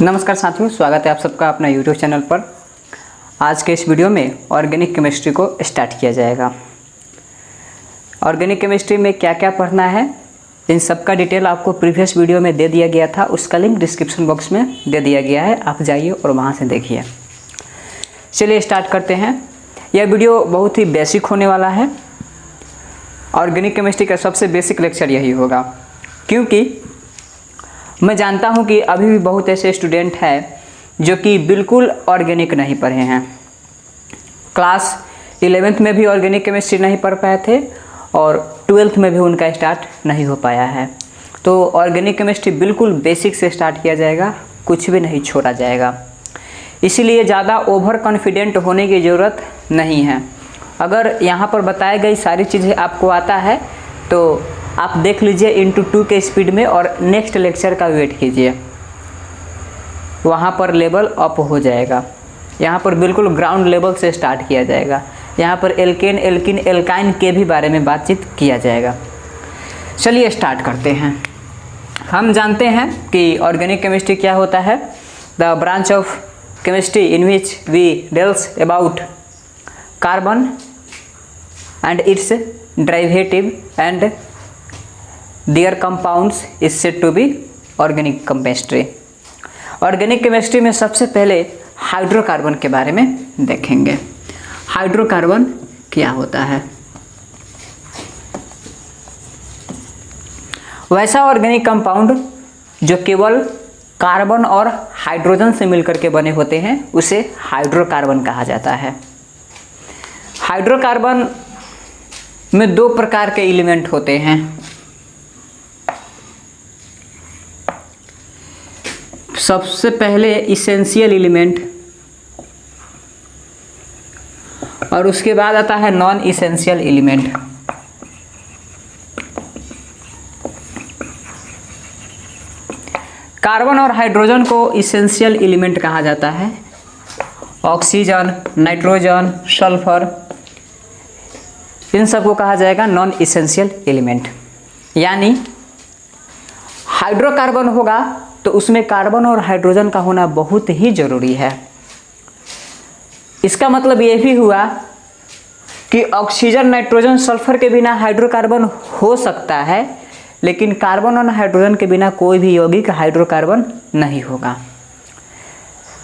नमस्कार साथियों, स्वागत है आप सबका अपना YouTube चैनल पर। आज के इस वीडियो में ऑर्गेनिक केमिस्ट्री को स्टार्ट किया जाएगा। ऑर्गेनिक केमिस्ट्री में क्या क्या पढ़ना है, इन सब का डिटेल आपको प्रीवियस वीडियो में दे दिया गया था। उसका लिंक डिस्क्रिप्शन बॉक्स में दे दिया गया है, आप जाइए और वहाँ से देखिए। चलिए स्टार्ट करते हैं। यह वीडियो बहुत ही बेसिक होने वाला है। ऑर्गेनिक केमिस्ट्री का सबसे बेसिक लेक्चर यही होगा, क्योंकि मैं जानता हूं कि अभी भी बहुत ऐसे स्टूडेंट हैं जो कि बिल्कुल ऑर्गेनिक नहीं पढ़े हैं। क्लास 11th में भी ऑर्गेनिक केमिस्ट्री नहीं पढ़ पाए थे और 12th में भी उनका स्टार्ट नहीं हो पाया है। तो ऑर्गेनिक केमिस्ट्री बिल्कुल बेसिक से स्टार्ट किया जाएगा, कुछ भी नहीं छोड़ा जाएगा। इसीलिए ज़्यादा ओवर कॉन्फिडेंट होने की ज़रूरत नहीं है। अगर यहाँ पर बताई गई सारी चीज़ें आपको आता है तो आप देख लीजिए इंटू 2 के स्पीड में और नेक्स्ट लेक्चर का वेट कीजिए, वहाँ पर लेवल अप हो जाएगा। यहाँ पर बिल्कुल ग्राउंड लेवल से स्टार्ट किया जाएगा। यहाँ पर एल्केन, एल्किन, एल्काइन के भी बारे में बातचीत किया जाएगा। चलिए स्टार्ट करते हैं। हम जानते हैं कि ऑर्गेनिक केमिस्ट्री क्या होता है। The branch of chemistry in which we deals about carbon and its derivative and their compounds is said to be organic chemistry. Organic chemistry में सबसे पहले हाइड्रोकार्बन के बारे में देखेंगे। हाइड्रोकार्बन क्या होता है? वैसा ऑर्गेनिक कंपाउंड जो केवल कार्बन और हाइड्रोजन से मिलकर के बने होते हैं उसे हाइड्रोकार्बन कहा जाता है। हाइड्रोकार्बन में दो प्रकार के एलिमेंट होते हैं। सबसे पहले इसेंशियल एलिमेंट और उसके बाद आता है नॉन इसेंशियल एलिमेंट। कार्बन और हाइड्रोजन को इसेंशियल एलिमेंट कहा जाता है। ऑक्सीजन, नाइट्रोजन, सल्फर, इन सबको कहा जाएगा नॉन इसेंशियल एलिमेंट। यानी हाइड्रोकार्बन होगा तो उसमें कार्बन और हाइड्रोजन का होना बहुत ही जरूरी है। इसका मतलब ये भी हुआ कि ऑक्सीजन, नाइट्रोजन, सल्फर के बिना हाइड्रोकार्बन हो सकता है, लेकिन कार्बन और हाइड्रोजन के बिना कोई भी यौगिक हाइड्रोकार्बन नहीं होगा।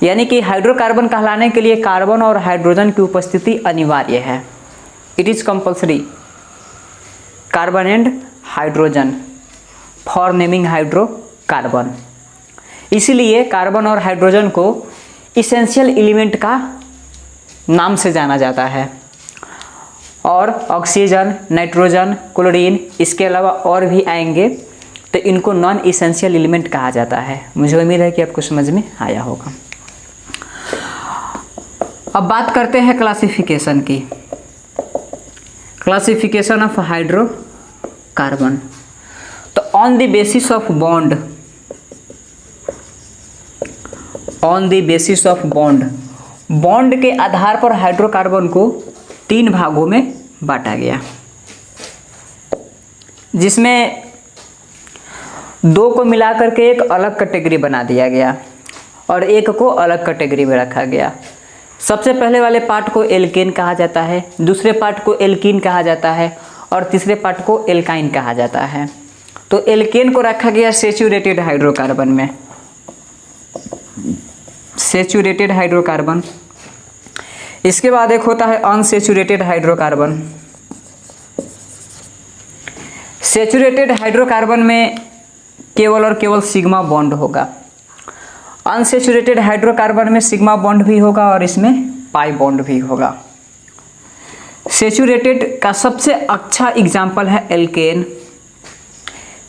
यानी कि हाइड्रोकार्बन कहलाने के लिए कार्बन और हाइड्रोजन की उपस्थिति अनिवार्य है। It is compulsory carbon and hydrogen for naming hydrocarbon. इसीलिए कार्बन और हाइड्रोजन को इसेंशियल एलिमेंट का नाम से जाना जाता है। और ऑक्सीजन, नाइट्रोजन, क्लोरीन, इसके अलावा और भी आएंगे तो इनको नॉन इसेंशियल एलिमेंट कहा जाता है। मुझे उम्मीद है कि आपको समझ में आया होगा। अब बात करते हैं क्लासिफिकेशन की। Classification of hydrocarbon. तो on the basis of bond, on the basis of bond, bond के आधार पर हाइड्रोकार्बन को 3 भागों में बांटा गया, जिसमें 2 को मिलाकर के एक अलग कैटेगरी बना दिया गया और एक को अलग कैटेगरी में रखा गया। सबसे पहले वाले पार्ट को एल्केन कहा जाता है, दूसरे पार्ट को एल्कीन कहा जाता है और तीसरे पार्ट को एल्काइन कहा जाता है। तो एल्केन को रखा गया सैचुरेटेड हाइड्रोकार्बन में, सैचुरेटेड हाइड्रोकार्बन। इसके बाद एक होता है अनसैचुरेटेड हाइड्रोकार्बन। सैचुरेटेड हाइड्रोकार्बन में केवल और केवल सिग्मा बॉन्ड होगा। अनसैचुरेटेड हाइड्रोकार्बन में सिग्मा बॉन्ड भी होगा और इसमें पाई बॉन्ड भी होगा। सैचुरेटेड का सबसे अच्छा एग्जाम्पल है एल्केन,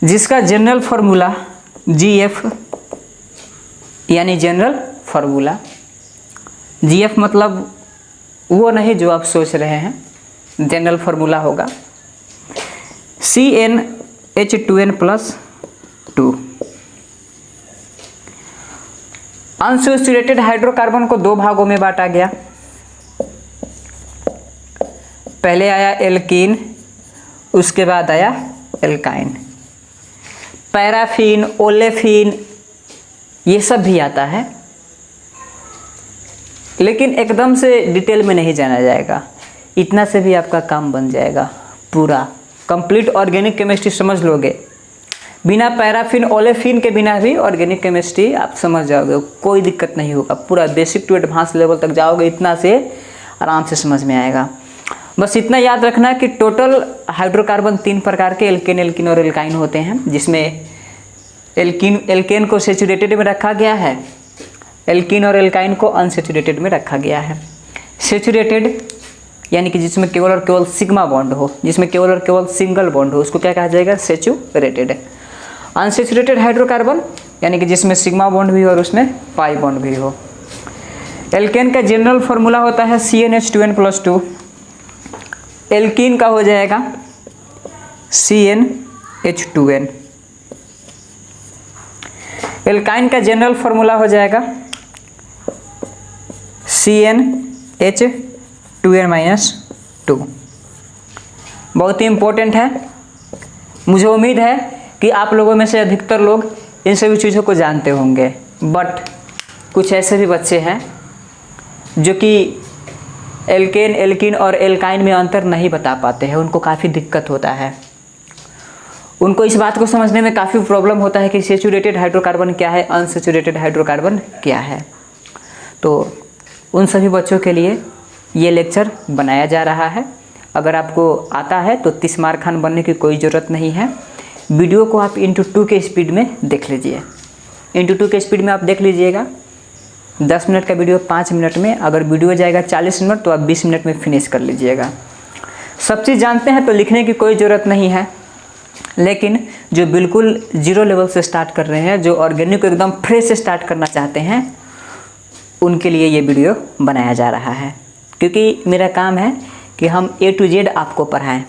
जिसका जनरल फार्मूला GF, यानी जनरल फार्मूला। GF मतलब वो नहीं जो आप सोच रहे हैं, जनरल फार्मूला होगा CnH2n+2। अनसैचुरेटेड हाइड्रोकार्बन को 2 भागों में बांटा गया। पहले आया एल्कीन, उसके बाद आया एल्काइन। पैराफिन, ओलेफिन, ये सब भी आता है, लेकिन एकदम से डिटेल में नहीं जाना जाएगा। इतना से भी आपका काम बन जाएगा। पूरा कंप्लीट ऑर्गेनिक केमिस्ट्री समझ लोगे, बिना पैराफिन ओलेफिन के बिना भी ऑर्गेनिक केमिस्ट्री आप समझ जाओगे, कोई दिक्कत नहीं होगा। पूरा बेसिक टू एडवांस लेवल तक जाओगे, इतना से आराम से समझ में आएगा। बस इतना याद रखना कि टोटल हाइड्रोकार्बन 3 प्रकार के एल्केन, एल्कीन और एल्काइन होते हैं, जिसमें एल्केन को सैचुरेटेड में रखा गया है, एल्कीन और एल्काइन को अनसैचुरेटेड में रखा गया है। सैचुरेटेड यानी कि जिसमें केवल और केवल सिग्मा बॉन्ड हो, जिसमें केवल और केवल सिंगल बॉन्ड हो, उसको क्या कहा जाएगा? सैचुरेटेड। अनसैचुरेटेड हाइड्रोकार्बन यानी कि जिसमें सिग्मा बॉन्ड भी हो और उसमें पाई बॉन्ड भी हो। एल्केन का जनरल फार्मूला होता है CnH2n+2। एल्कीन का हो जाएगा CnH2n। एल्काइन का जनरल फार्मूला हो जाएगा CnH2n-2। बहुत ही इम्पोर्टेंट है। मुझे उम्मीद है कि आप लोगों में से अधिकतर लोग इन सभी चीज़ों को जानते होंगे, बट कुछ ऐसे भी बच्चे हैं जो कि एल्केन, एल्कीन और एल्काइन में अंतर नहीं बता पाते हैं। उनको काफ़ी दिक्कत होता है, उनको इस बात को समझने में काफ़ी प्रॉब्लम होता है कि सैचुरेटेड हाइड्रोकार्बन क्या है, अनसैचुरेटेड हाइड्रोकार्बन क्या है। तो उन सभी बच्चों के लिए ये लेक्चर बनाया जा रहा है। अगर आपको आता है तो 30 मार्क खान बनने की कोई ज़रूरत नहीं है। वीडियो को आप ×2 के स्पीड में देख लीजिए। ×2 के स्पीड में आप देख लीजिएगा। 10 मिनट का वीडियो 5 मिनट में, अगर वीडियो जाएगा 40 मिनट तो आप 20 मिनट में फिनिश कर लीजिएगा। सब चीज़ जानते हैं तो लिखने की कोई ज़रूरत नहीं है, लेकिन जो बिल्कुल जीरो लेवल से स्टार्ट कर रहे हैं, जो ऑर्गेनिक को एकदम फ्रेश से स्टार्ट करना चाहते हैं, उनके लिए ये वीडियो बनाया जा रहा है। क्योंकि मेरा काम है कि हम A to Z आपको पढ़ाएं,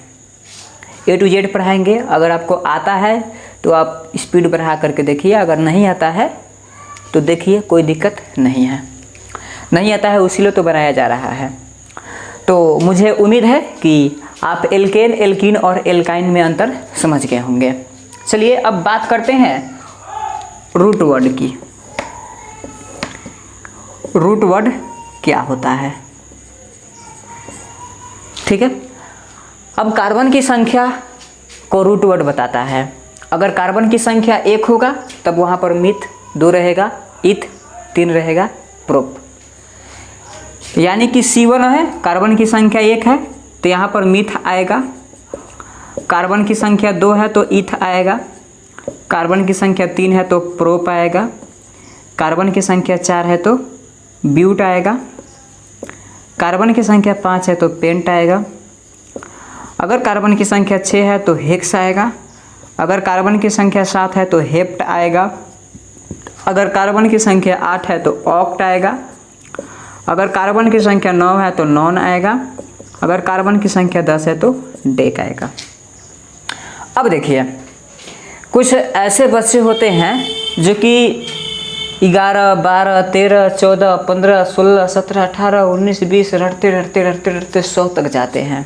A to Z पढ़ाएंगे। अगर आपको आता है तो आप स्पीड बढ़ा करके देखिए, अगर नहीं आता है तो देखिए, कोई दिक्कत नहीं है। नहीं आता है उसीलिए तो बनाया जा रहा है। तो मुझे उम्मीद है कि आप एल्केन, एल्कीन और एल्काइन में अंतर समझ गए होंगे। चलिए अब बात करते हैं रूट वर्ड की। रूट वर्ड क्या होता है? ठीक है, अब कार्बन की संख्या को रूट वर्ड बताता है। अगर कार्बन की संख्या 1 होगा तब वहाँ पर मिथ 2 रहेगा, इथ 3 रहेगा, प्रोप। यानी कि C1 है, कार्बन की संख्या 1 है तो यहाँ पर मिथ आएगा। कार्बन की संख्या 2 है तो इथ आएगा। कार्बन की संख्या 3 है तो प्रोप आएगा। कार्बन की संख्या 4 है तो ब्यूट आएगा। कार्बन की संख्या 5 है तो पेंट आएगा। अगर कार्बन की संख्या 6 है तो हेक्स आएगा। अगर कार्बन की संख्या 7 है तो हेप्ट आएगा। अगर कार्बन की संख्या 8 है तो ऑक्ट आएगा। अगर कार्बन की संख्या 9 है तो नॉन आएगा। अगर कार्बन की संख्या 10 है तो डेक आएगा। अब देखिए, कुछ ऐसे बच्चे होते हैं जो कि 11, 12, 13, 14, 15, 16, 17, 18, 19, 20 रटते 100 तक जाते हैं।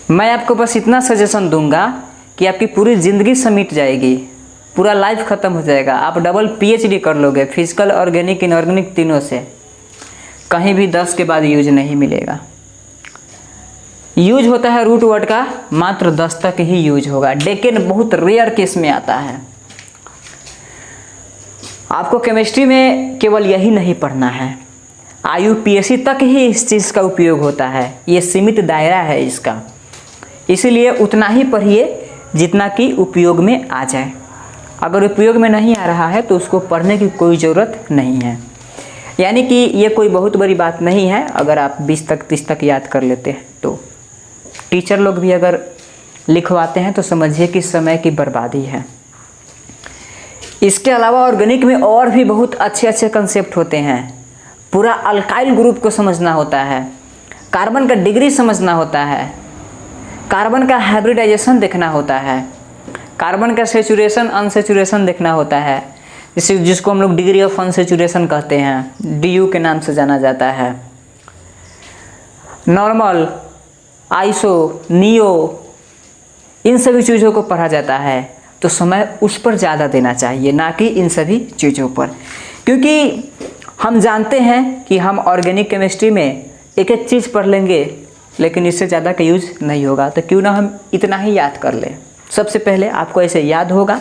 मैं आपको बस इतना सजेशन दूंगा कि आपकी पूरी ज़िंदगी समिट जाएगी, पूरा लाइफ ख़त्म हो जाएगा। आप डबल PhD कर लोगे, फिजिकल, ऑर्गेनिक, इनऑर्गेनिक तीनों से। कहीं भी 10 के बाद यूज नहीं मिलेगा। यूज होता है रूट वर्ड का मात्र 10 तक ही यूज होगा, लेकिन बहुत रेयर केस में आता है। आपको केमिस्ट्री में केवल यही नहीं पढ़ना है, IUPAC तक ही इस चीज़ का उपयोग होता है। ये सीमित दायरा है इसका, इसीलिए उतना ही पढ़िए जितना कि उपयोग में आ जाए। अगर उपयोग में नहीं आ रहा है तो उसको पढ़ने की कोई ज़रूरत नहीं है। यानी कि ये कोई बहुत बड़ी बात नहीं है। अगर आप 20 तक 30 तक याद कर लेते हैं तो टीचर लोग भी अगर लिखवाते हैं तो समझिए कि समय की बर्बादी है। इसके अलावा ऑर्गेनिक में और भी बहुत अच्छे अच्छे कंसेप्ट होते हैं। पूरा अल्काइल ग्रुप को समझना होता है, कार्बन का डिग्री समझना होता है, कार्बन का हाइब्रिडाइजेशन देखना होता है, कार्बन का सेचुरेशन अनसेचुरेशन देखना होता है, जिसको हम लोग डिग्री ऑफ अनसेचुरेशन कहते हैं, DU के नाम से जाना जाता है। नॉर्मल, आइसो, नियो, इन सभी चीज़ों को पढ़ा जाता है। तो समय उस पर ज़्यादा देना चाहिए, ना कि इन सभी चीज़ों पर। क्योंकि हम जानते हैं कि हम ऑर्गेनिक केमिस्ट्री में एक एक चीज़ पढ़ लेंगे, लेकिन इससे ज़्यादा का यूज नहीं होगा। तो क्यों ना हम इतना ही याद कर लें। सबसे पहले आपको ऐसे याद होगा,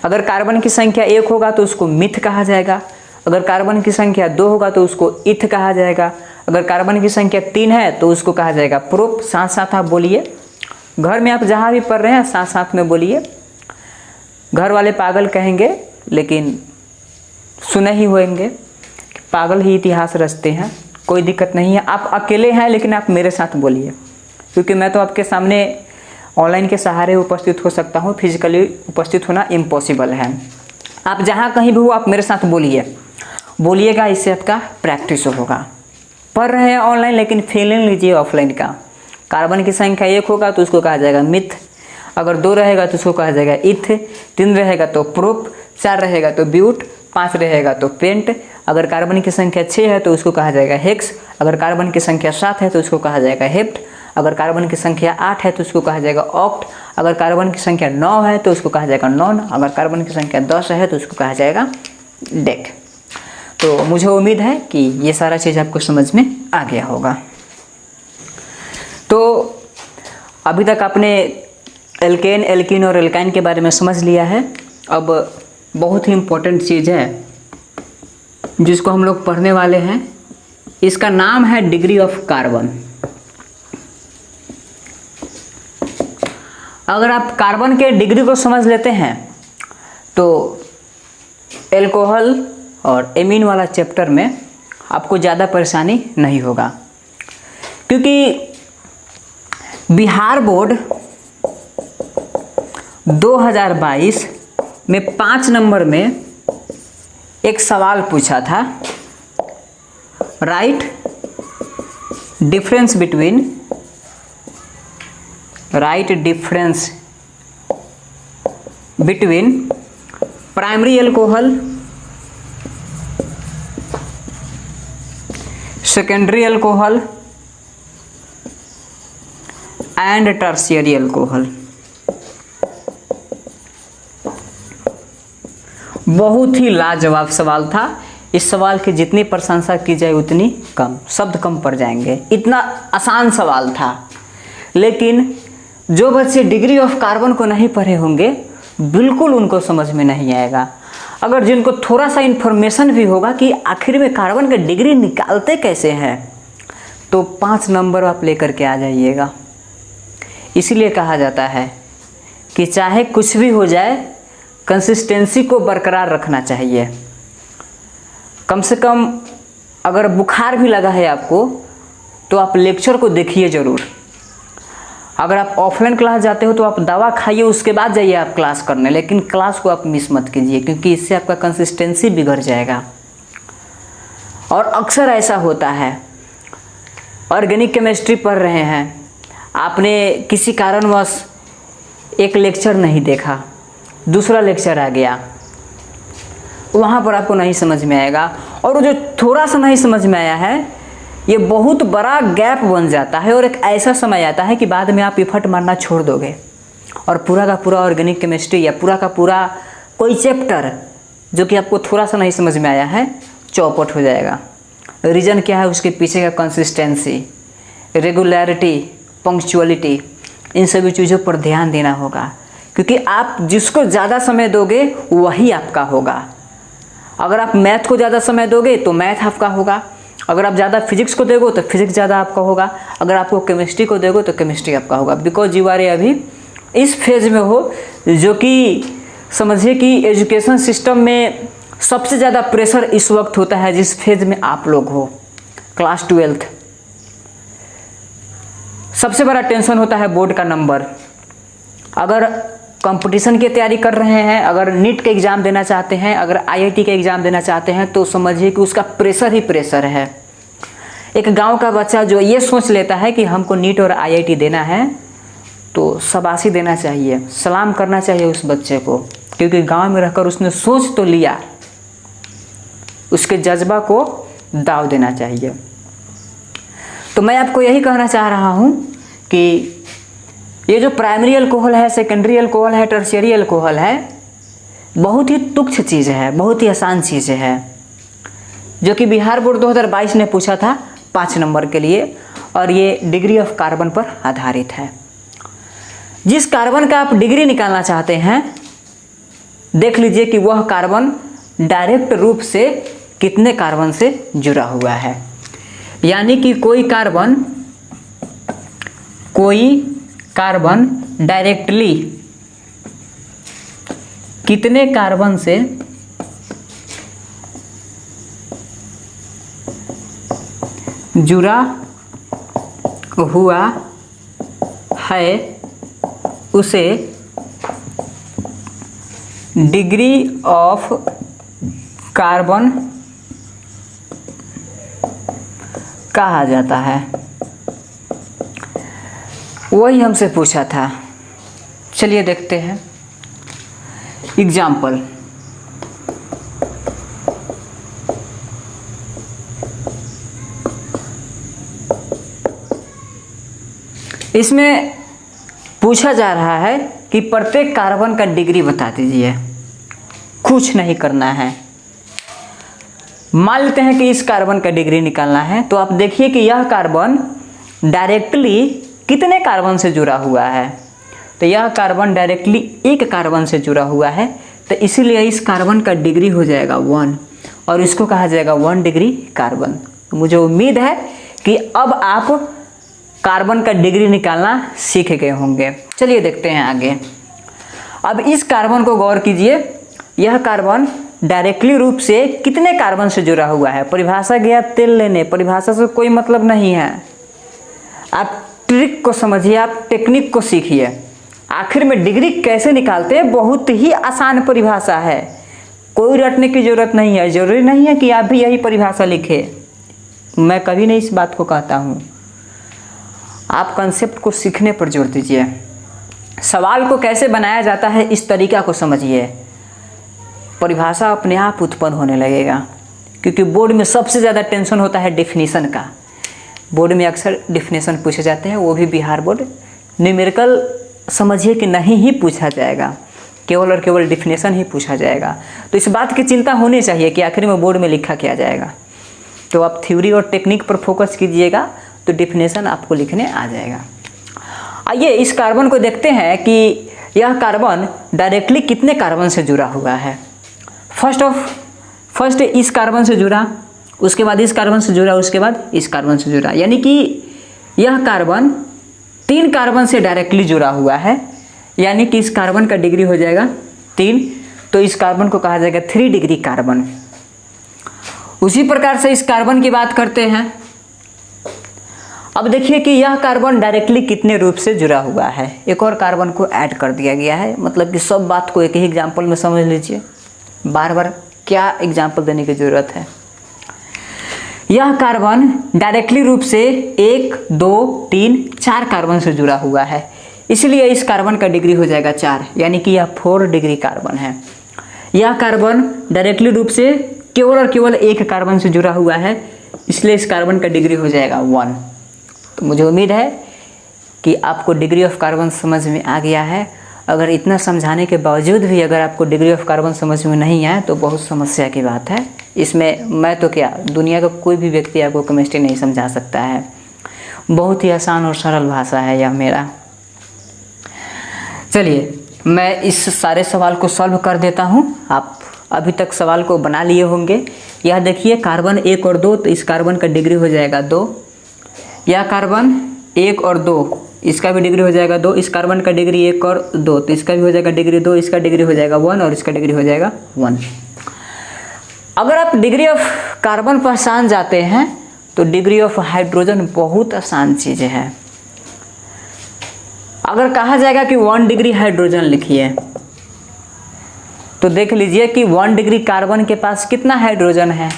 अगर कार्बन की संख्या 1 होगा तो उसको मिथ कहा जाएगा, अगर कार्बन की संख्या 2 होगा तो उसको इथ कहा जाएगा, अगर कार्बन की संख्या 3 है तो उसको कहा जाएगा प्रोप। साथ साथ आप बोलिए, घर में आप जहाँ भी पढ़ रहे हैं साथ साथ में बोलिए। घर वाले पागल कहेंगे, लेकिन सुने ही होंगे, पागल ही इतिहास रचते हैं। कोई दिक्कत नहीं है, आप अकेले हैं लेकिन आप मेरे साथ बोलिए, क्योंकि मैं तो आपके सामने ऑनलाइन के सहारे उपस्थित हो सकता हूँ, फिजिकली उपस्थित होना इम्पॉसिबल है। आप जहाँ कहीं भी हो आप मेरे साथ बोलिएगा, इससे आपका प्रैक्टिस होगा। पढ़ रहे हैं ऑनलाइन लेकिन फीलिंग लीजिए ऑफलाइन का। कार्बन की संख्या 1 होगा तो उसको कहा जाएगा मिथ, अगर 2 रहेगा तो उसको कहा जाएगा इथ, 3 रहेगा तो प्रोप, 4 रहेगा तो ब्यूट, 5 रहेगा तो पेंट, अगर कार्बन की संख्या 6 है तो उसको कहा जाएगा हेक्स, अगर कार्बन की संख्या 7 है तो उसको कहा जाएगा हेप्ट, अगर कार्बन की संख्या 8 है तो उसको कहा जाएगा ऑक्ट, अगर कार्बन की संख्या 9 है तो उसको कहा जाएगा नॉन, अगर कार्बन की संख्या 10 है तो उसको कहा जाएगा डेक। तो मुझे उम्मीद है कि ये सारा चीज़ आपको समझ में आ गया होगा। तो अभी तक आपने एल्केन, एल्कीन और एल्काइन के बारे में समझ लिया है। अब बहुत ही इम्पोर्टेंट चीज़ है जिसको हम लोग पढ़ने वाले हैं, इसका नाम है डिग्री ऑफ कार्बन। अगर आप कार्बन के डिग्री को समझ लेते हैं तो एल्कोहल और एमीन वाला चैप्टर में आपको ज़्यादा परेशानी नहीं होगा, क्योंकि बिहार बोर्ड 2022 में 5 नंबर में एक सवाल पूछा था, right difference between primary alcohol, secondary alcohol and tertiary alcohol. बहुत ही लाजवाब सवाल था। इस सवाल की जितनी प्रशंसा की जाए उतनी कम, शब्द कम पड़ जाएंगे, इतना आसान सवाल था। लेकिन जो बच्चे डिग्री ऑफ कार्बन को नहीं पढ़े होंगे बिल्कुल उनको समझ में नहीं आएगा। अगर जिनको थोड़ा सा इन्फॉर्मेशन भी होगा कि आखिर में कार्बन का डिग्री निकालते कैसे हैं, तो 5 नंबर आप लेकर के आ जाइएगा। इसीलिए कहा जाता है कि चाहे कुछ भी हो जाए कंसिस्टेंसी को बरकरार रखना चाहिए। कम से कम अगर बुखार भी लगा है आपको तो आप लेक्चर को देखिए ज़रूर। अगर आप ऑफलाइन क्लास जाते हो तो आप दवा खाइए, उसके बाद जाइए आप क्लास करने, लेकिन क्लास को आप मिस मत कीजिए, क्योंकि इससे आपका कंसिस्टेंसी बिगड़ जाएगा। और अक्सर ऐसा होता है, ऑर्गेनिक केमिस्ट्री पढ़ रहे हैं, आपने किसी कारणवश एक लेक्चर नहीं देखा, दूसरा लेक्चर आ गया, वहाँ पर आपको नहीं समझ में आएगा। और वो जो थोड़ा सा नहीं समझ में आया है ये बहुत बड़ा गैप बन जाता है, और एक ऐसा समय आता है कि बाद में आप इफर्ट मारना छोड़ दोगे और पूरा का पूरा ऑर्गेनिक केमिस्ट्री या पूरा का पूरा कोई चैप्टर जो कि आपको थोड़ा सा नहीं समझ में आया है चौपट हो जाएगा। रीज़न क्या है? उसके पीछे का कंसिस्टेंसी, रेगुलरिटी, पंक्चुअलिटी, इन सभी चीज़ों पर ध्यान देना होगा, क्योंकि आप जिसको ज़्यादा समय दोगे वही आपका होगा। अगर आप मैथ को ज़्यादा समय दोगे तो मैथ आपका होगा, अगर आप ज़्यादा फिजिक्स को दोगे तो फिजिक्स ज़्यादा आपका होगा, अगर आपको केमिस्ट्री को दोगे तो केमिस्ट्री आपका होगा। बिकॉज यू आर अभी इस फेज में हो जो कि समझिए कि एजुकेशन सिस्टम में सबसे ज़्यादा प्रेशर इस वक्त होता है जिस फेज में आप लोग हो। क्लास 12th सबसे बड़ा टेंशन होता है बोर्ड का नंबर। अगर कंपटीशन की तैयारी कर रहे हैं, अगर नीट के एग्ज़ाम देना चाहते हैं, अगर आईआईटी के एग्ज़ाम देना चाहते हैं, तो समझिए कि उसका प्रेशर ही प्रेशर है। एक गांव का बच्चा जो ये सोच लेता है कि हमको नीट और आईआईटी देना है, तो शाबाशी देना चाहिए, सलाम करना चाहिए उस बच्चे को, क्योंकि गांव में रहकर उसने सोच तो लिया। उसके जज्बा को दाव देना चाहिए। तो मैं आपको यही कहना चाह रहा हूँ कि ये जो प्राइमरी अल्कोहल है, सेकेंडरी अल्कोहल है, टर्शियरी अल्कोहल है, बहुत ही तुच्छ चीज़ है, बहुत ही आसान चीज़ है, जो कि बिहार बोर्ड 2022 ने पूछा था 5 नंबर के लिए, और ये डिग्री ऑफ कार्बन पर आधारित है। जिस कार्बन का आप डिग्री निकालना चाहते हैं, देख लीजिए कि वह कार्बन डायरेक्ट रूप से कितने कार्बन से जुड़ा हुआ है। यानी कि कोई कार्बन डायरेक्टली कितने कार्बन से जुड़ा हुआ है, उसे डिग्री ऑफ कार्बन कहा जाता है। वही हमसे पूछा था। चलिए देखते हैं एग्जाम्पल। इसमें पूछा जा रहा है कि प्रत्येक कार्बन का डिग्री बता दीजिए। कुछ नहीं करना है। मान लेते हैं कि इस कार्बन का डिग्री निकालना है, तो आप देखिए कि यह कार्बन डायरेक्टली कितने कार्बन से जुड़ा हुआ है। तो यह कार्बन डायरेक्टली एक कार्बन से जुड़ा हुआ है, तो इसीलिए इस कार्बन का डिग्री हो जाएगा 1, और इसको कहा जाएगा 1 डिग्री कार्बन। मुझे उम्मीद है कि अब आप कार्बन का डिग्री निकालना सीख गए होंगे। चलिए देखते हैं आगे। अब इस कार्बन को गौर कीजिए, यह कार्बन डायरेक्टली रूप से कितने कार्बन से जुड़ा हुआ है। परिभाषा गया तेल लेने, परिभाषा से कोई मतलब नहीं है। आप ट्रिक को समझिए, आप टेक्निक को सीखिए। आखिर में डिग्री कैसे निकालते हैं, बहुत ही आसान परिभाषा है, कोई रटने की जरूरत नहीं है। जरूरी नहीं है कि आप भी यही परिभाषा लिखे, मैं कभी नहीं इस बात को कहता हूँ। आप कंसेप्ट को सीखने पर जोर दीजिए। सवाल को कैसे बनाया जाता है इस तरीका को समझिए, परिभाषा अपने आप उत्पन्न होने लगेगा। क्योंकि बोर्ड में सबसे ज़्यादा टेंशन होता है डेफिनेशन का। बोर्ड में अक्सर डेफिनेशन पूछे जाते हैं, वो भी बिहार बोर्ड। न्यूमेरिकल समझिए कि नहीं ही पूछा जाएगा, केवल और केवल डेफिनेशन ही पूछा जाएगा। तो इस बात की चिंता होनी चाहिए कि आखिर में बोर्ड में लिखा क्या जाएगा। तो आप थ्योरी और टेक्निक पर फोकस कीजिएगा, तो डेफिनेशन आपको लिखने आ जाएगा। आइए इस कार्बन को देखते हैं कि यह कार्बन डायरेक्टली कितने कार्बन से जुड़ा हुआ है। फर्स्ट इस कार्बन से जुड़ा, उसके बाद इस कार्बन से जुड़ा, उसके बाद इस कार्बन से जुड़ा। यानी कि यह कार्बन 3 कार्बन से डायरेक्टली जुड़ा हुआ है। यानी कि इस कार्बन का डिग्री हो जाएगा 3, तो इस कार्बन को कहा जाएगा 3 डिग्री कार्बन। उसी प्रकार से इस कार्बन की बात करते हैं। अब देखिए कि यह कार्बन डायरेक्टली कितने रूप से जुड़ा हुआ है। एक और कार्बन को ऐड कर दिया गया है, मतलब कि सब बात को एक ही एग्जाम्पल में समझ लीजिए, बार बार क्या एग्जाम्पल देने की ज़रूरत है। यह कार्बन डायरेक्टली रूप से 1, 2, 3, 4 कार्बन से जुड़ा हुआ है, इसलिए इस कार्बन का डिग्री हो जाएगा 4, यानी कि यह 4 डिग्री कार्बन है। यह कार्बन डायरेक्टली रूप से केवल और केवल 1 कार्बन से जुड़ा हुआ है, इसलिए इस कार्बन का डिग्री हो जाएगा 1। तो मुझे उम्मीद है कि आपको डिग्री ऑफ कार्बन समझ में आ गया है। अगर इतना समझाने के बावजूद भी अगर आपको डिग्री ऑफ कार्बन समझ में नहीं आए तो बहुत समस्या की बात है। इसमें मैं तो क्या, दुनिया का कोई भी व्यक्ति आपको केमिस्ट्री नहीं समझा सकता है। बहुत ही आसान और सरल भाषा है यह मेरा। चलिए मैं इस सारे सवाल को सॉल्व कर देता हूँ। आप अभी तक सवाल को बना लिए होंगे। यह देखिए कार्बन 1 और 2, तो इस कार्बन का डिग्री हो जाएगा 2। यह कार्बन 1 और 2, इसका भी डिग्री हो जाएगा 2। इस कार्बन का डिग्री 1 और 2, तो इसका भी हो जाएगा डिग्री 2। इसका डिग्री हो जाएगा 1 और इसका डिग्री हो जाएगा 1। अगर आप डिग्री ऑफ कार्बन पहचान जाते हैं तो डिग्री ऑफ हाइड्रोजन बहुत आसान चीज़ है। अगर कहा जाएगा कि 1 डिग्री हाइड्रोजन लिखिए, तो देख लीजिए कि 1 डिग्री कार्बन के पास कितना हाइड्रोजन है।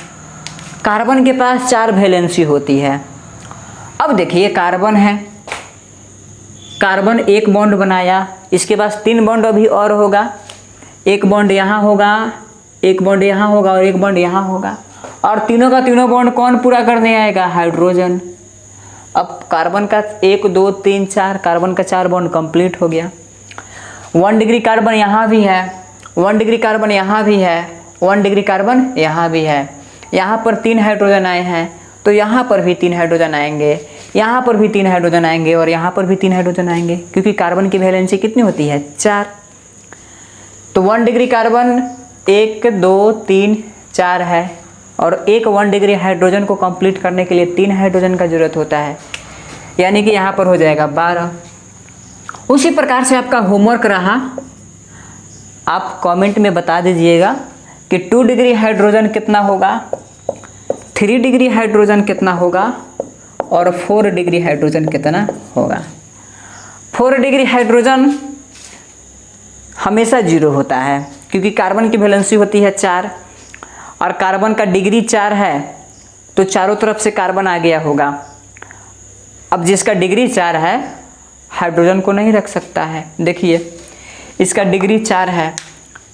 कार्बन के पास 4 वैलेंसी होती है। अब देखिए कार्बन है, कार्बन 1 बॉन्ड बनाया, इसके पास 3 बॉन्ड अभी और होगा। 1 बॉन्ड यहाँ होगा, 1 बॉन्ड यहाँ होगा और 1 बॉन्ड यहाँ होगा, और तीनों का तीनों बॉन्ड कौन पूरा करने आएगा? हाइड्रोजन। अब कार्बन का 1 2 3 4 कार्बन का 4 बॉन्ड कंप्लीट हो गया। 1 डिग्री कार्बन यहाँ भी है, 1 डिग्री कार्बन यहाँ भी है, 1 डिग्री कार्बन यहाँ भी है। यहाँ पर 3 हाइड्रोजन आए हैं तो यहाँ पर भी 3 हाइड्रोजन आएंगे, यहाँ पर भी 3 हाइड्रोजन आएंगे और यहाँ पर भी 3 हाइड्रोजन आएंगे, क्योंकि कार्बन की वैलेंसी कितनी होती है 4। तो 1 डिग्री कार्बन 1 2 3 4 है और एक 1 डिग्री हाइड्रोजन को कंप्लीट करने के लिए 3 हाइड्रोजन का जरूरत होता है, यानी कि यहाँ पर हो जाएगा 12। उसी प्रकार से आपका होमवर्क रहा, आप कमेंट में बता दीजिएगा कि 2 डिग्री हाइड्रोजन कितना होगा, 3 डिग्री हाइड्रोजन कितना होगा और 4 डिग्री हाइड्रोजन कितना होगा। 4 डिग्री हाइड्रोजन हमेशा 0 होता है, क्योंकि कार्बन की वैलेंसी होती है 4 और कार्बन का डिग्री 4 है, तो चारों तरफ से कार्बन आ गया होगा। अब जिसका डिग्री 4 है हाइड्रोजन को नहीं रख सकता है। देखिए इसका डिग्री 4 है,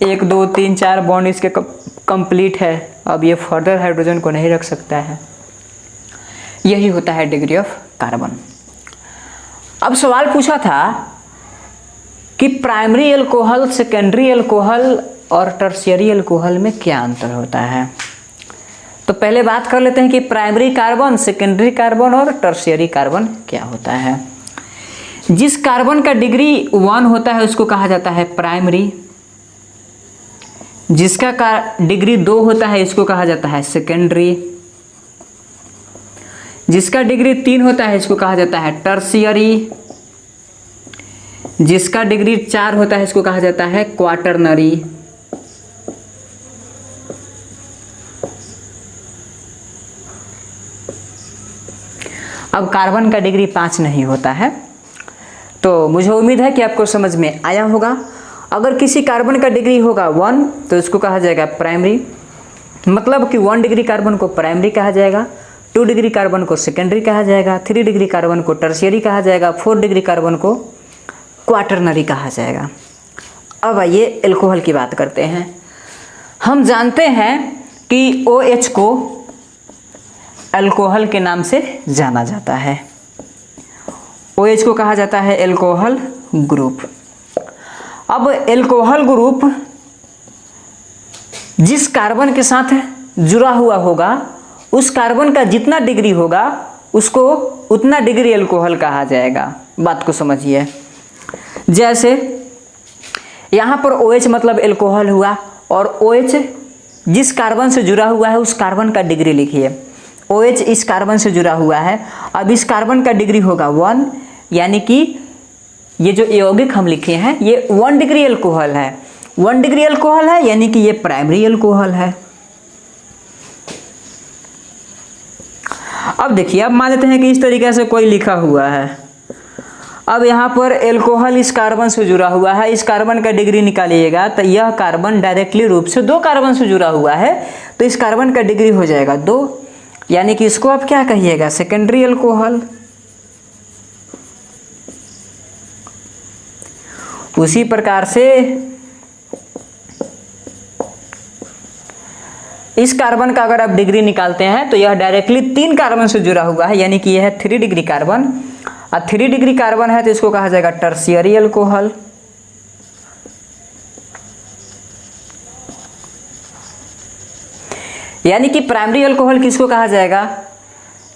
1 2 3 4 बॉन्ड इसके कंप्लीट है, अब ये फर्दर हाइड्रोजन को नहीं रख सकता है। यही होता है डिग्री ऑफ कार्बन। अब सवाल पूछा था कि प्राइमरी अल्कोहल, सेकेंडरी अल्कोहल और टर्शियरी अल्कोहल में क्या अंतर होता है। तो पहले बात कर लेते हैं कि प्राइमरी कार्बन, सेकेंडरी कार्बन और टर्शियरी कार्बन क्या होता है। जिस कार्बन का डिग्री 1 होता है उसको कहा जाता है प्राइमरी, जिसका डिग्री 2 होता है इसको कहा जाता है सेकेंडरी, जिसका डिग्री 3 होता है इसको कहा जाता है टर्शियरी, जिसका डिग्री 4 होता है इसको कहा जाता है क्वाटरनरी। अब कार्बन का डिग्री 5 नहीं होता है, तो मुझे उम्मीद है कि आपको समझ में आया होगा। अगर किसी कार्बन का डिग्री होगा 1 तो इसको कहा जाएगा प्राइमरी, मतलब कि 1 डिग्री कार्बन को प्राइमरी कहा जाएगा, 2 डिग्री कार्बन को सेकेंडरी कहा जाएगा, 3 डिग्री कार्बन को टर्शियरी कहा जाएगा, 4 डिग्री कार्बन को क्वाटरनरी कहा जाएगा। अब आइए एल्कोहल की बात करते हैं। हम जानते हैं कि OH को अल्कोहल के नाम से जाना जाता है। OH को कहा जाता है एल्कोहल ग्रुप। अब एल्कोहल ग्रुप जिस कार्बन के साथ जुड़ा हुआ होगा उस कार्बन का जितना डिग्री होगा उसको उतना डिग्री एल्कोहल कहा जाएगा। बात को समझिए, जैसे यहाँ पर OH मतलब एल्कोहल हुआ और OH जिस कार्बन से जुड़ा हुआ है उस कार्बन का डिग्री लिखिए। OH इस कार्बन से जुड़ा हुआ है, अब इस कार्बन का डिग्री होगा 1, यानी कि ये जो यौगिक हम लिखे हैं ये 1 डिग्री एल्कोहल है। 1 डिग्री एल्कोहल है यानी कि ये प्राइमरी एल्कोहल है। अब देखिए, अब मान लेते हैं कि इस तरीके से कोई लिखा हुआ है। अब यहाँ पर एल्कोहल इस कार्बन से जुड़ा हुआ है, इस कार्बन का डिग्री निकालिएगा तो यह कार्बन डायरेक्टली रूप से 2 कार्बन से जुड़ा हुआ है, तो इस कार्बन का डिग्री हो जाएगा 2, यानी कि इसको आप क्या कहिएगा सेकेंडरी एल्कोहल। उसी प्रकार से इस कार्बन का अगर आप डिग्री निकालते हैं तो यह डायरेक्टली 3 कार्बन से जुड़ा हुआ है, यानी कि यह है 3 डिग्री कार्बन, और 3 डिग्री कार्बन है तो इसको कहा जाएगा टर्शियरी एल्कोहल। यानी कि प्राइमरी एल्कोहल किसको कहा जाएगा,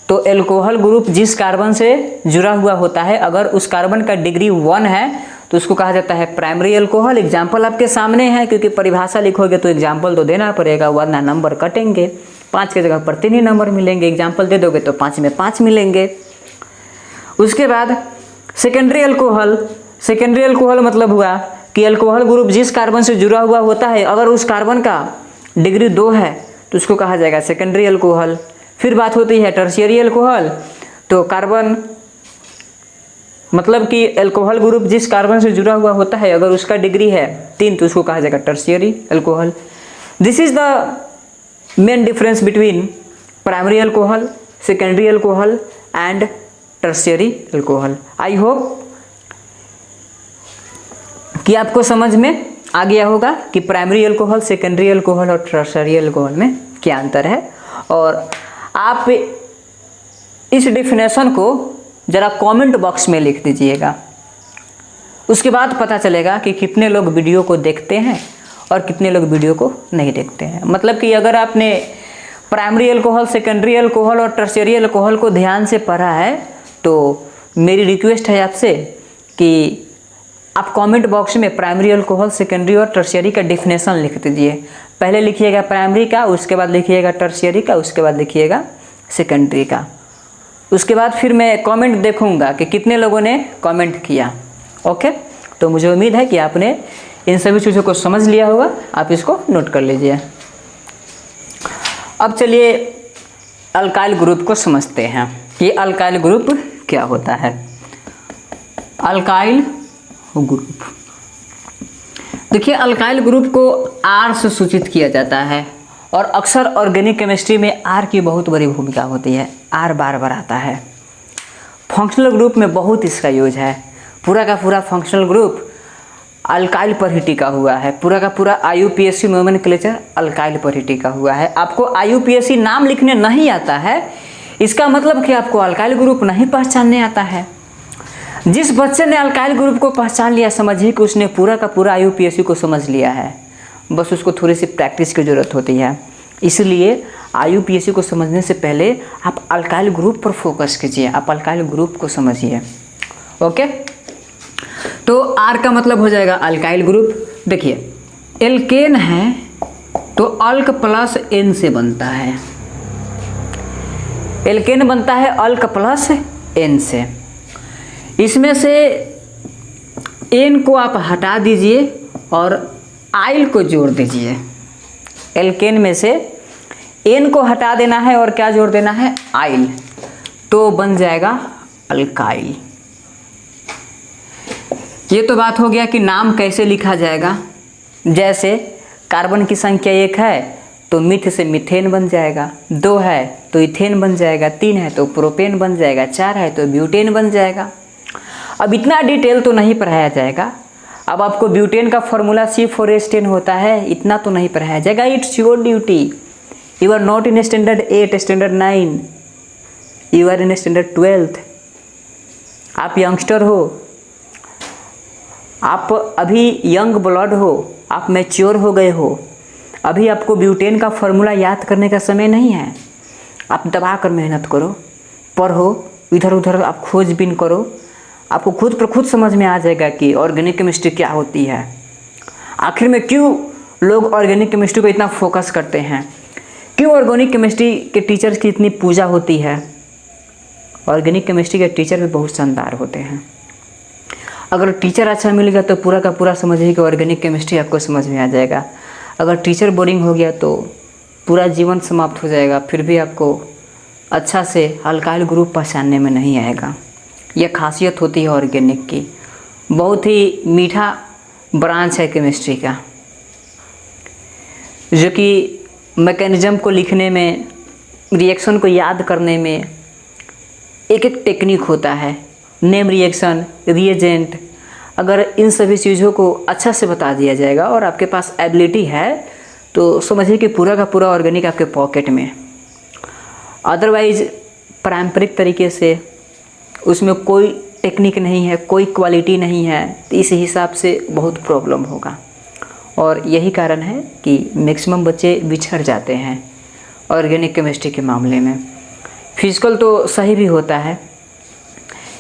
तो एल्कोहल ग्रुप जिस कार्बन से जुड़ा हुआ होता है अगर उस कार्बन का डिग्री 1 है तो उसको कहा जाता है प्राइमरी एल्कोहल। एग्जाम्पल आपके सामने है, क्योंकि परिभाषा लिखोगे तो एग्जाम्पल तो देना पड़ेगा वरना नंबर कटेंगे, 5 की जगह पर 3 ही नंबर मिलेंगे। एग्जाम्पल दे दोगे तो 5 में 5 मिलेंगे। उसके बाद सेकेंडरी एल्कोहल। सेकेंडरी एल्कोहल मतलब हुआ कि एल्कोहल ग्रुप जिस कार्बन से जुड़ा हुआ होता है अगर उस कार्बन का डिग्री 2 है तो उसको कहा जाएगा सेकेंडरी एल्कोहल। फिर बात होती है टर्शियरी एल्कोहल, तो कार्बन मतलब कि एल्कोहल ग्रुप जिस कार्बन से जुड़ा हुआ होता है अगर उसका डिग्री है 3 तो उसको कहा जाएगा tertiary alcohol. This is the main difference between primary alcohol, secondary alcohol and tertiary alcohol. I hope कि आपको समझ में आ गया होगा कि प्राइमरी एल्कोहल, सेकेंडरी एल्कोहल और टर्शियरी एल्कोहल में क्या अंतर है, और आप इस डेफिनेशन को ज़रा कमेंट बॉक्स में लिख दीजिएगा। उसके बाद पता चलेगा कि कितने लोग वीडियो को देखते हैं और कितने लोग वीडियो को नहीं देखते हैं। मतलब कि अगर आपने प्राइमरी अल्कोहल, सेकेंडरी अल्कोहल और टर्शियरी अल्कोहल को ध्यान से पढ़ा है तो मेरी रिक्वेस्ट है आपसे कि आप कमेंट बॉक्स में प्राइमरी अल्कोहल, सेकेंडरी और टर्शियरी का डेफिनेशन लिख दीजिए। पहले लिखिएगा प्राइमरी का, उसके बाद लिखिएगा टर्शियरी का, उसके बाद लिखिएगा सेकेंडरी का। उसके बाद फिर मैं कमेंट देखूंगा कि कितने लोगों ने कमेंट किया। ओके, तो मुझे उम्मीद है कि आपने इन सभी चीज़ों को समझ लिया होगा। आप इसको नोट कर लीजिए। अब चलिए अल्काइल ग्रुप को समझते हैं। ये अल्काइल ग्रुप क्या होता है? अल्काइल ग्रुप, देखिए अल्काइल ग्रुप को आर से सूचित किया जाता है और अक्सर ऑर्गेनिक केमिस्ट्री में आर की बहुत बड़ी भूमिका होती है। आर बार बार आता है। फंक्शनल ग्रुप में बहुत इसका यूज है। पूरा का पूरा फंक्शनल ग्रुप अल्काइल पर ही टिका हुआ है। पूरा का पूरा IUPAC नोमेनक्लेचर अल्काइल पर ही टिका हुआ है। आपको IUPAC नाम लिखने नहीं आता है, इसका मतलब कि आपको अल्काइल ग्रुप नहीं पहचानने आता है। जिस बच्चे ने अल्काइल ग्रुप को पहचान लिया, समझिए कि उसने पूरा का पूरा IUPAC को समझ लिया है। बस उसको थोड़ी सी प्रैक्टिस की ज़रूरत होती है। इसलिए IUPAC को समझने से पहले आप अल्काइल ग्रुप पर फोकस कीजिए, आप अल्काइल ग्रुप को समझिए। ओके, तो आर का मतलब हो जाएगा अल्काइल ग्रुप। देखिए एल्केन है तो अल्क प्लस एन से बनता है। एल्केन बनता है अल्क प्लस एन से। इसमें से एन को आप हटा दीजिए और आइल को जोड़ दीजिए। एल्केन में से एन को हटा देना है और क्या जोड़ देना है? आइल, तो बन जाएगा अल्काइल। ये तो बात हो गया कि नाम कैसे लिखा जाएगा। जैसे कार्बन की संख्या 1 है तो मिथ से मीथेन बन जाएगा, 2 है तो इथेन बन जाएगा, 3 है तो प्रोपेन बन जाएगा, 4 है तो ब्यूटेन बन जाएगा। अब इतना डिटेल तो नहीं पढ़ाया जाएगा। अब आपको ब्यूटेन का फॉर्मूला C4H10 होता है, इतना तो नहीं पढ़ाया जाएगा। It's your duty. You are not in standard 8, standard 9, you are in standard 12th। आप यंगस्टर हो, आप अभी यंग ब्लड हो, आप मैच्योर हो गए हो। अभी आपको ब्यूटेन का फॉर्मूला याद करने का समय नहीं है। आप दबा कर मेहनत करो, पढ़ो, इधर उधर आप खोजबीन करो। आपको खुद पर खुद समझ में आ जाएगा कि ऑर्गेनिक केमिस्ट्री क्या होती है। आखिर में क्यों लोग ऑर्गेनिक केमिस्ट्री को इतना फोकस करते हैं, क्यों ऑर्गेनिक केमिस्ट्री के टीचर्स की इतनी पूजा होती है। ऑर्गेनिक केमिस्ट्री के टीचर भी बहुत शानदार होते हैं। अगर टीचर अच्छा मिल गया तो पूरा का पूरा समझिए कि ऑर्गेनिक केमिस्ट्री आपको समझ में आ जाएगा। अगर टीचर बोरिंग हो गया तो पूरा जीवन समाप्त हो जाएगा, फिर भी आपको अच्छा से अल्काइल ग्रुप पहचानने में नहीं आएगा। यह खासियत होती है ऑर्गेनिक की। बहुत ही मीठा ब्रांच है केमिस्ट्री का, जो कि मैकेनिज्म को लिखने में, रिएक्शन को याद करने में एक एक टेक्निक होता है। नेम रिएक्शन, रिएजेंट, अगर इन सभी चीज़ों को अच्छा से बता दिया जाएगा और आपके पास एबिलिटी है तो समझिए कि पूरा का पूरा ऑर्गेनिक आपके पॉकेट में। अदरवाइज पारंपरिक तरीके से उसमें कोई टेक्निक नहीं है, कोई क्वालिटी नहीं है, तो इस हिसाब से बहुत प्रॉब्लम होगा। और यही कारण है कि मैक्सिमम बच्चे बिछड़ जाते हैं ऑर्गेनिक केमिस्ट्री के मामले में। फिजिकल तो सही भी होता है,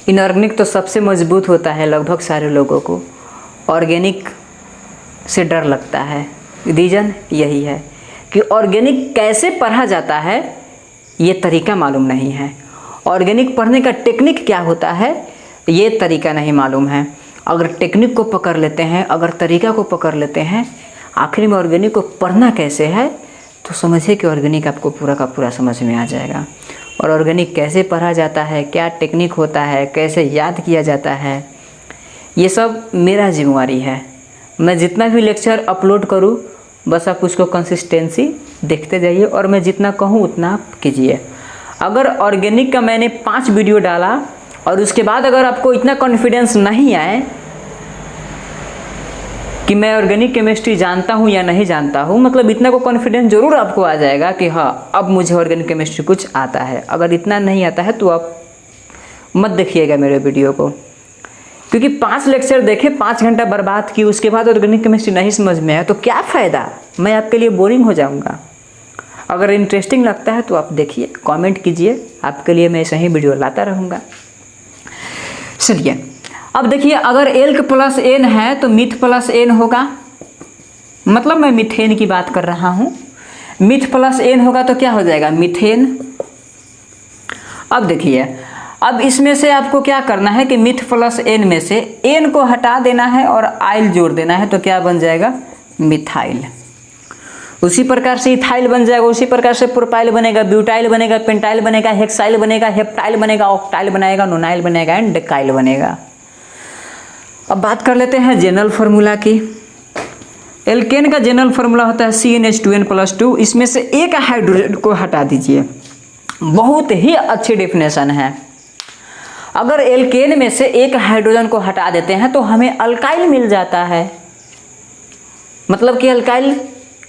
इनऑर्गेनिक तो सबसे मजबूत होता है। लगभग सारे लोगों को ऑर्गेनिक से डर लगता है। रीज़न यही है कि ऑर्गेनिक कैसे पढ़ा जाता है ये तरीका मालूम नहीं है। ऑर्गेनिक पढ़ने का टेक्निक क्या होता है ये तरीका नहीं मालूम है। अगर टेक्निक को पकड़ लेते हैं, अगर तरीका को पकड़ लेते हैं, आखिर में ऑर्गेनिक को पढ़ना कैसे है, तो समझिए कि ऑर्गेनिक आपको पूरा का पूरा समझ में आ जाएगा। और ऑर्गेनिक कैसे पढ़ा जाता है, क्या टेक्निक होता है, कैसे याद किया जाता है, ये सब मेरा जिम्मेवारी है। मैं जितना भी लेक्चर अपलोड करूँ बस आप उसको कंसिस्टेंसी देखते जाइए और मैं जितना कहूँ उतना आप कीजिए। अगर ऑर्गेनिक का मैंने 5 वीडियो डाला और उसके बाद अगर आपको इतना कॉन्फिडेंस नहीं आए कि मैं ऑर्गेनिक केमिस्ट्री जानता हूँ या नहीं जानता हूँ, मतलब इतना को कॉन्फिडेंस जरूर आपको आ जाएगा कि हाँ अब मुझे ऑर्गेनिक केमिस्ट्री कुछ आता है। अगर इतना नहीं आता है तो आप मत देखिएगा मेरे वीडियो को, क्योंकि 5 लेक्चर देखे, 5 घंटा बर्बाद की, उसके बाद ऑर्गेनिक केमिस्ट्री नहीं समझ में आया तो क्या फ़ायदा, मैं आपके लिए बोरिंग हो जाऊँगा। अगर इंटरेस्टिंग लगता है तो आप देखिए, कमेंट कीजिए, आपके लिए मैं ऐसे ही वीडियो लाता रहूँगा। चलिए अब देखिए, अगर एल्क प्लस एन है तो मिथ प्लस एन होगा, मतलब मैं मीथेन की बात कर रहा हूँ। मिथ प्लस एन होगा तो क्या हो जाएगा, मीथेन। अब देखिए, अब इसमें से आपको क्या करना है कि मिथ प्लस एन में से एन को हटा देना है और आइल जोड़ देना है, तो क्या बन जाएगा, मिथाइल। उसी प्रकार से इथाइल बन जाएगा, उसी प्रकार से प्रोपाइल बनेगा, ब्यूटाइल बनेगा, पेंटाइल बनेगा, हेक्साइल बनेगा, हेप्टाइल बनेगा, ऑक्टाइल बनेगा, नोनाइल बनेगा एंड डेकाइल बनेगा। अब बात कर लेते हैं जनरल फार्मूला की। एल्केन का जनरल फार्मूला होता है CnH2n+2। इसमें से एक हाइड्रोजन को हटा दीजिए, बहुत ही अच्छी डेफिनेशन है। अगर एल्केन में से एक हाइड्रोजन को हटा देते हैं तो हमें अल्काइल मिल जाता है। मतलब कि अल्काइल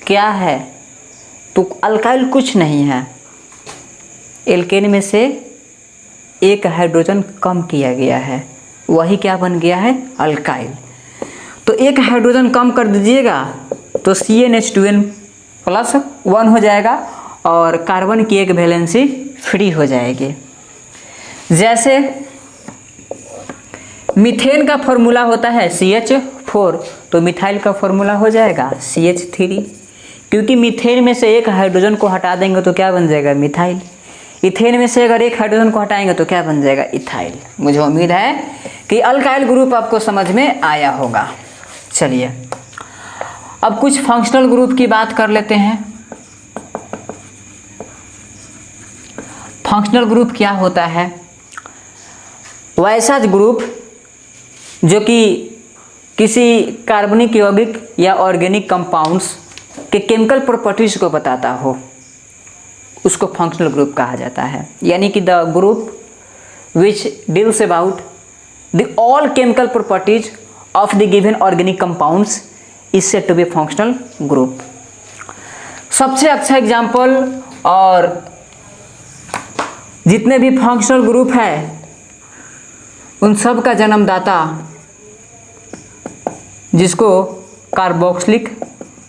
क्या है, तो अल्काइल कुछ नहीं है, एल्केन में से एक हाइड्रोजन कम किया गया है, वही क्या बन गया है, अल्काइल। तो एक हाइड्रोजन कम कर दीजिएगा तो CnH2n+1 हो जाएगा और कार्बन की एक वैलेंसी फ्री हो जाएगी। जैसे मीथेन का फॉर्मूला होता है CH4, तो मिथाइल का फॉर्मूला हो जाएगा CH3, क्योंकि मीथेन में से एक हाइड्रोजन को हटा देंगे तो क्या बन जाएगा, मिथाइल। इथेन में से अगर एक हाइड्रोजन को हटाएंगे तो क्या बन जाएगा, इथाइल। मुझे उम्मीद है कि अल्काइल ग्रुप आपको समझ में आया होगा। चलिए अब कुछ फंक्शनल ग्रुप की बात कर लेते हैं। फंक्शनल ग्रुप क्या होता है, वैसा ग्रुप जो कि किसी कार्बनिक यौगिक या ऑर्गेनिक कंपाउंड्स के केमिकल प्रॉपर्टीज को बताता हो, उसको फंक्शनल ग्रुप कहा जाता है। यानी कि the group which deals about the all chemical properties of the given organic compounds is said to be functional group. सबसे अच्छा एग्जाम्पल और जितने भी फंक्शनल ग्रुप है उन सब का जन्मदाता, जिसको कार्बोक्सिलिक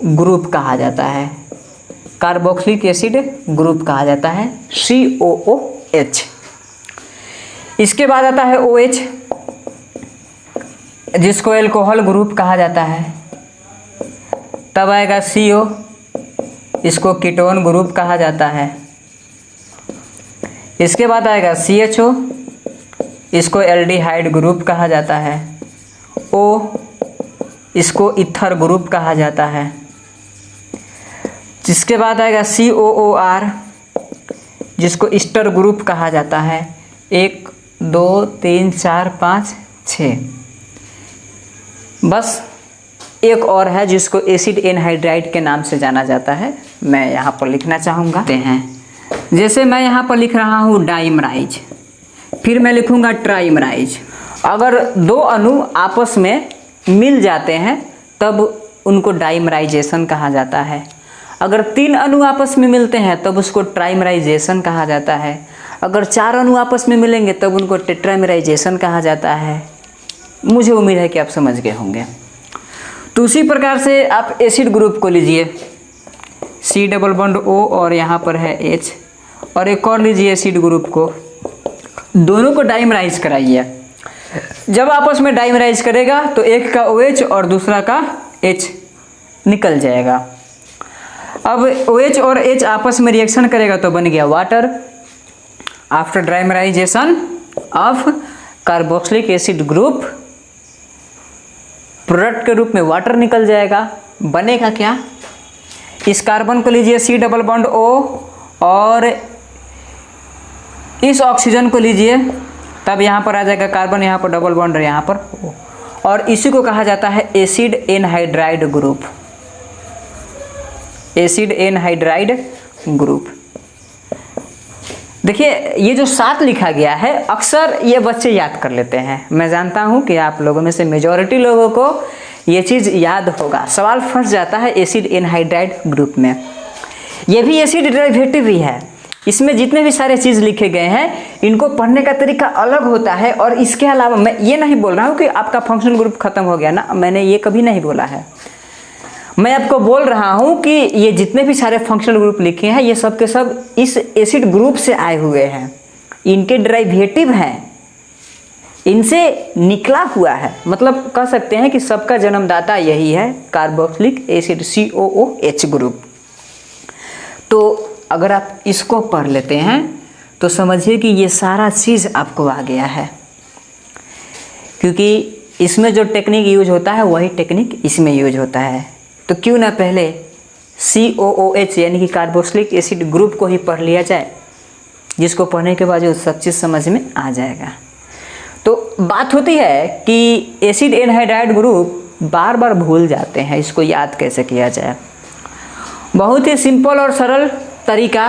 ग्रुप कहा जाता है, कार्बोक्सिलिक एसिड ग्रुप कहा जाता है, COOH। इसके बाद आता है OH, जिसको एल्कोहल ग्रुप कहा जाता है। तब आएगा CO, इसको कीटोन ग्रुप कहा जाता है। इसके बाद आएगा CHO, इसको एल्डिहाइड ग्रुप कहा जाता है। O, इसको ईथर ग्रुप कहा जाता है। जिसके बाद आएगा COOR, जिसको ईस्टर ग्रुप कहा जाता है। 1 2 3 4 5 6, बस एक और है जिसको एसिड एनहाइड्राइड के नाम से जाना जाता है, मैं यहाँ पर लिखना चाहूँगा हैं। जैसे मैं यहाँ पर लिख रहा हूँ डाइमराइज, फिर मैं लिखूँगा ट्राइमराइज। अगर दो अणु आपस में मिल जाते हैं तब उनको डाइमराइजेशन कहा जाता है। अगर 3 अणु आपस में मिलते हैं तब उसको ट्राइमराइजेशन कहा जाता है। अगर 4 अणु आपस में मिलेंगे तब उनको टेट्रामराइजेशन कहा जाता है। मुझे उम्मीद है कि आप समझ गए होंगे। तो उसी प्रकार से आप एसिड ग्रुप को लीजिए, C डबल बॉन्ड O और यहाँ पर है H, और एक और लीजिए एसिड ग्रुप को, दोनों को डाइमराइज कराइए। जब आपस में डाइमराइज करेगा तो एक का OH और दूसरा का H निकल जाएगा। अब OH और H आपस में रिएक्शन करेगा तो बन गया water. After dimerisation of carboxylic acid group, product के रूप में वाटर निकल जाएगा। बनेगा क्या, इस कार्बन को लीजिए C डबल बॉन्ड O और इस ऑक्सीजन को लीजिए, तब यहाँ पर आ जाएगा कार्बन, यहाँ पर डबल बॉन्ड, यहाँ पर O, और इसी को कहा जाता है acid anhydride group. Acid anhydride group. देखिए ये जो 7 लिखा गया है अक्सर ये बच्चे याद कर लेते हैं। मैं जानता हूँ कि आप लोगों में से मेजॉरिटी लोगों को ये चीज़ याद होगा, सवाल फंस जाता है एसिड एनहाइड्राइड ग्रुप में। ये भी एसिड डेरिवेटिव ही है, इसमें जितने भी सारे चीज़ लिखे गए हैं इनको पढ़ने का तरीका अलग होता है। और इसके अलावा मैं ये नहीं बोल रहा हूँ कि आपका फंक्शनल ग्रुप खत्म हो गया ना, मैंने ये कभी नहीं बोला है। मैं आपको बोल रहा हूँ कि ये जितने भी सारे फंक्शनल ग्रुप लिखे हैं ये सब के सब इस एसिड ग्रुप से आए हुए हैं, इनके डेरिवेटिव हैं, इनसे निकला हुआ है। मतलब कह सकते हैं कि सबका जन्मदाता यही है, कार्बोक्सिलिक एसिड COOH ग्रुप। तो अगर आप इसको पढ़ लेते हैं तो समझिए कि ये सारा चीज़ आपको आ गया है, क्योंकि इसमें जो टेक्निक यूज होता है वही टेक्निक इसमें यूज होता है। तो क्यों ना पहले COOH यानी कि कार्बोक्सिलिक एसिड ग्रुप को ही पढ़ लिया जाए, जिसको पढ़ने के बाद जो सब चीज़ समझ में आ जाएगा। तो बात होती है कि एसिड एनहाइड्राइड ग्रुप बार बार भूल जाते हैं, इसको याद कैसे किया जाए। बहुत ही सिंपल और सरल तरीका,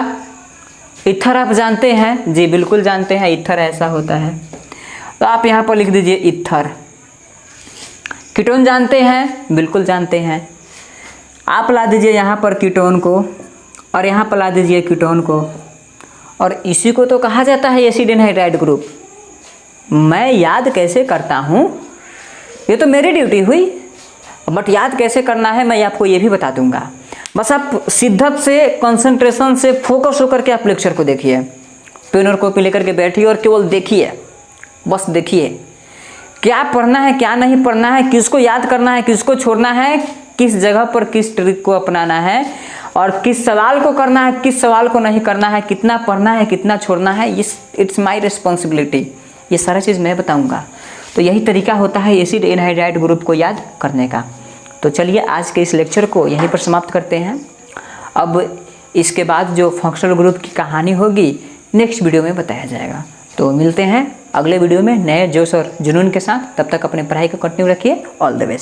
ईथर आप जानते हैं जी, बिल्कुल जानते हैं ईथर ऐसा होता है, तो आप यहाँ पर लिख दीजिए ईथर। कीटोन जानते हैं, बिल्कुल जानते हैं, आप ला दीजिए यहाँ पर कीटोन को और यहाँ पर ला दीजिए कीटोन को, और इसी को तो कहा जाता है एसिड एनहाइड्राइड ग्रुप। मैं याद कैसे करता हूँ ये तो मेरी ड्यूटी हुई, बट याद कैसे करना है मैं आपको ये भी बता दूंगा। बस आप शिद्दत से, कंसंट्रेशन से, फोकस होकर के आप लेक्चर को देखिए, पेन और कॉपी लेकर के बैठिए और केवल देखिए, बस देखिए क्या पढ़ना है क्या नहीं पढ़ना है, किसको याद करना है किसको छोड़ना है, किस जगह पर किस ट्रिक को अपनाना है, और किस सवाल को करना है किस सवाल को नहीं करना है, कितना पढ़ना है कितना छोड़ना है, इट्स माई रिस्पॉन्सिबिलिटी। ये सारा चीज़ मैं बताऊंगा। तो यही तरीका होता है एसिड एनहाइड्राइड ग्रुप को याद करने का। तो चलिए आज के इस लेक्चर को यहीं पर समाप्त करते हैं। अब इसके बाद जो फंक्शनल ग्रुप की कहानी होगी नेक्स्ट वीडियो में बताया जाएगा। तो मिलते हैं अगले वीडियो में नए जोश और जुनून के साथ। तब तक अपने पढ़ाई को कंटिन्यू रखिए। All the best.